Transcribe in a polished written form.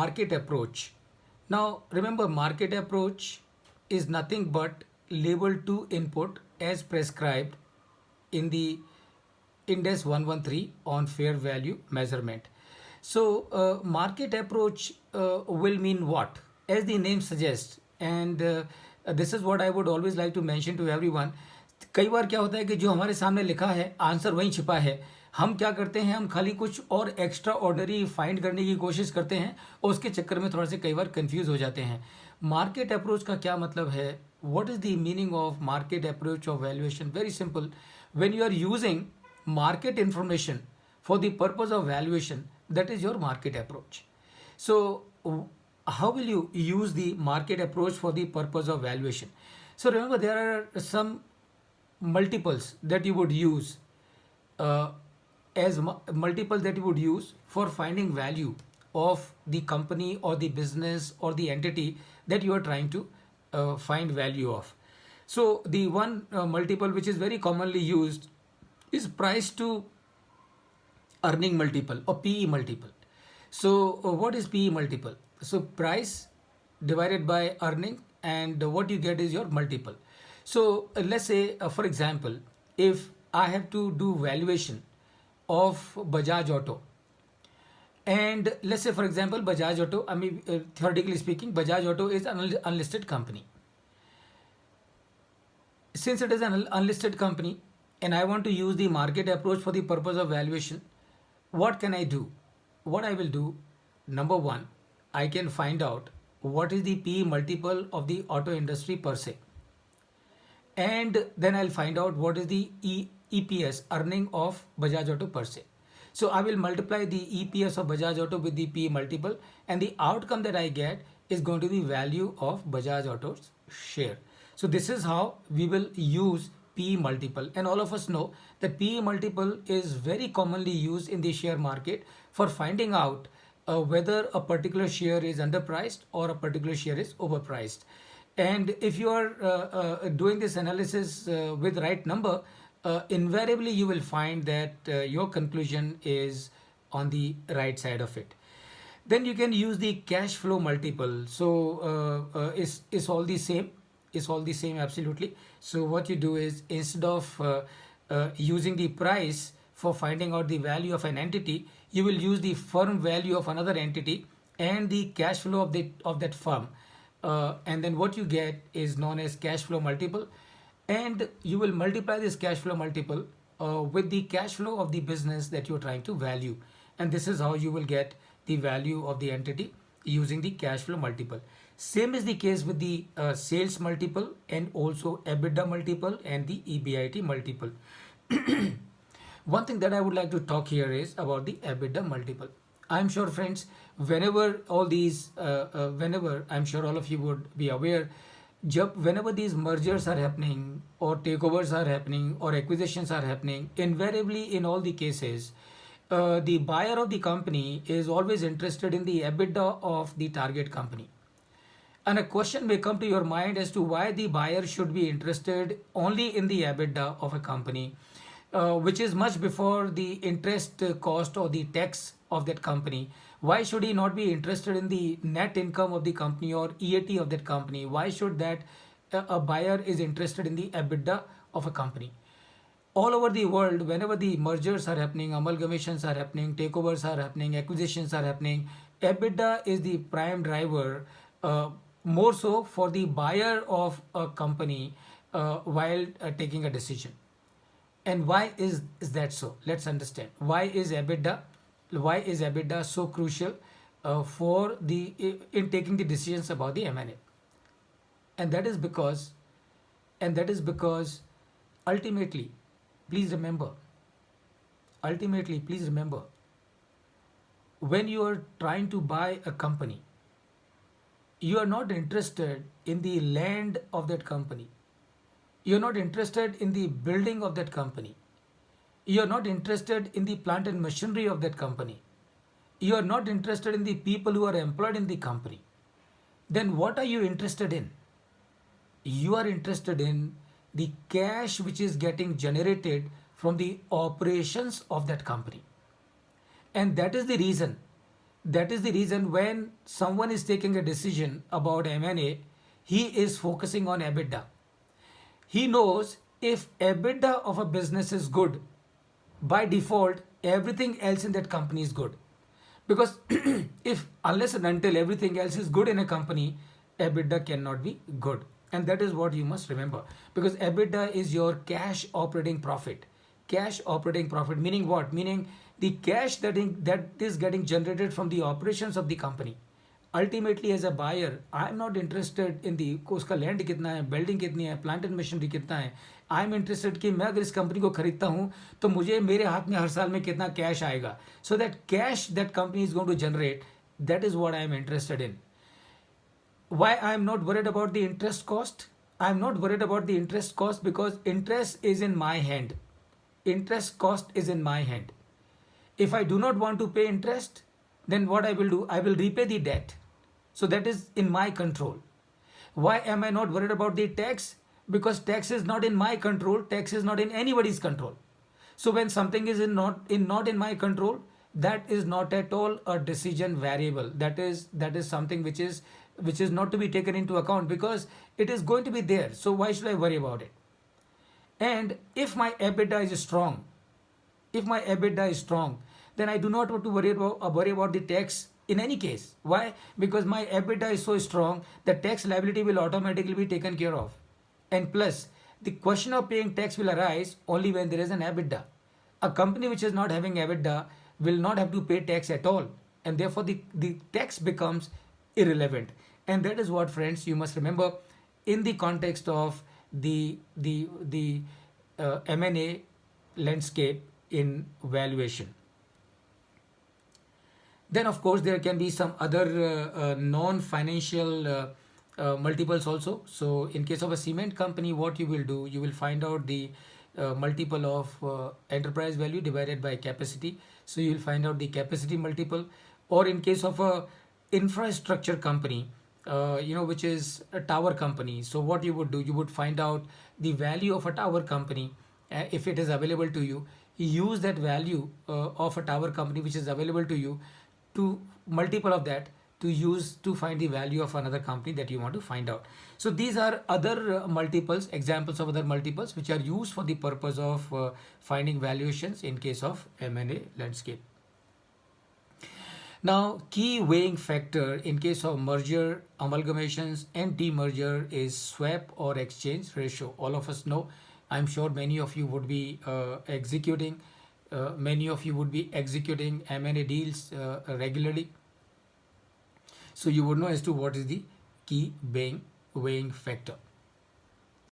Market approach. Now remember, market approach is nothing but label to input as prescribed in the Index 113 on fair value measurement. So market approach will mean what? As the name suggests, and this is what I would always like to mention to everyone. कई बार क्या होता है कि जो हमारे सामने लिखा है आंसर वहीं छिपा है, हम क्या करते हैं, हम खाली कुछ और एक्स्ट्रा ऑर्डनरी फाइंड करने की कोशिश करते हैं और उसके चक्कर में थोड़ा से कई बार कंफ्यूज हो जाते हैं. मार्केट अप्रोच का क्या मतलब है? What is the meaning of market approach of valuation? Very simple. When you are using market information for the purpose of valuation, that is your market approach. So how will you use the market approach for the purpose of valuation? So remember, there are some multiples that you would use multiples that you would use for finding value of the company or the business or the entity that you are trying to find value of. So the one multiple which is very commonly used is price to earning multiple or PE multiple. So what is PE multiple? So price divided by earning, and what you get is your multiple. So let's say for example, if I have to do valuation of Bajaj Auto, and let's say for example Bajaj Auto, I mean theoretically speaking, Bajaj Auto is an unlisted company. Since it is an unlisted company and I want to use the market approach for the purpose of valuation, what can I do? What I will do, number one, I can find out what is the PE multiple of the auto industry per se. And then I'll find out what is the EPS, earning of Bajaj Auto per se. So I will multiply the EPS of Bajaj Auto with the PE multiple, and the outcome that I get is going to be value of Bajaj Auto's share. So this is how we will use PE multiple, and all of us know that PE multiple is very commonly used in the share market for finding out whether a particular share is underpriced or a particular share is overpriced. And if you are doing this analysis with right number, invariably you will find that your conclusion is on the right side of it. Then you can use the cash flow multiple. So it's all the same. Is all the same, absolutely. So what you do is, instead of using the price for finding out the value of an entity, you will use the firm value of another entity and the cash flow of that firm, and then what you get is known as cash flow multiple, and you will multiply this cash flow multiple with the cash flow of the business that you are trying to value, and this is how you will get the value of the entity using the cash flow multiple. Same is the case with the sales multiple, and also Ebitda multiple and the EBIT multiple. One thing that I would like to talk here is about the Ebitda multiple. I'm sure, friends, whenever I'm sure all of you would be aware, whenever these mergers are happening or takeovers are happening or acquisitions are happening, invariably in all the cases, the buyer of the company is always interested in the EBITDA of the target company. And a question may come to your mind as to why the buyer should be interested only in the EBITDA of a company, which is much before the interest cost or the tax of that company. Why should he not be interested in the net income of the company or EAT of that company? Why should that a buyer is interested in the EBITDA of a company? All over the world, whenever the mergers are happening, amalgamations are happening, takeovers are happening, acquisitions are happening, EBITDA is the prime driver, more so for the buyer of a company while taking a decision. And why is that so? Let's understand. Why is EBITDA so crucial for the in taking the decisions about the M&A? And that is because ultimately, please remember, when you are trying to buy a company, you are not interested in the land of that company. You are not interested in the building of that company. You are not interested in the plant and machinery of that company. You are not interested in the people who are employed in the company. Then what are you interested in? You are interested in the cash which is getting generated from the operations of that company. And that is the reason That is the reason when someone is taking a decision about M&A, he is focusing on EBITDA. He knows if EBITDA of a business is good, by default, everything else in that company is good. Because if unless and until everything else is good in a company, EBITDA cannot be good. And that is what you must remember. Because EBITDA is your cash operating profit. Cash operating profit meaning what? Meaning the cash that is getting generated from the operations of the company. Ultimately as a buyer I am not interested in the उसका land कितना है, building कितनी है, plant and machinery कितना है. I am interested कि मैं अगर इस कंपनी को खरीदता हूँ तो मुझे मेरे हाथ में हर साल में कितना कैश आएगा. So that cash that company is going to generate, that is what I am interested in. Why I am not worried about the interest cost? I am not worried about the interest cost because interest is in my hand. Interest cost is in my hand. If I do not want to pay interest, then what I will do, I will repay the debt. So that is in my control. Why am I not worried about the tax? Because tax is not in my control, tax is not in anybody's control. So when something is not in my control, that is not at all a decision variable. That is something which is not to be taken into account because it is going to be there. So why should I worry about it? And if my EBITDA is strong, then I do not want to worry about the tax in any case. Why? Because my EBITDA is so strong, the tax liability will automatically be taken care of. And plus, the question of paying tax will arise only when there is an EBITDA. A company which is not having EBITDA will not have to pay tax at all. And therefore, the tax becomes irrelevant. And that is what, friends, you must remember in the context of the M&A landscape in valuation. Then, of course, there can be some other non-financial multiples also. So, in case of a cement company, what you will do, you will find out the multiple of enterprise value divided by capacity. So, you will find out the capacity multiple. Or in case of a infrastructure company, which is a tower company. So, what you would do, you would find out the value of a tower company if it is available to you. Use that value of a tower company which is available to you to multiple of that to use to find the value of another company that you want to find out. So these are other multiples, examples of other multiples which are used for the purpose of finding valuations in case of M&A landscape. Now, key weighing factor in case of merger, amalgamations and demerger is swap or exchange ratio. All of us know. I'm sure many of you would be executing M&A deals regularly. So you would know as to what is the key weighing factor.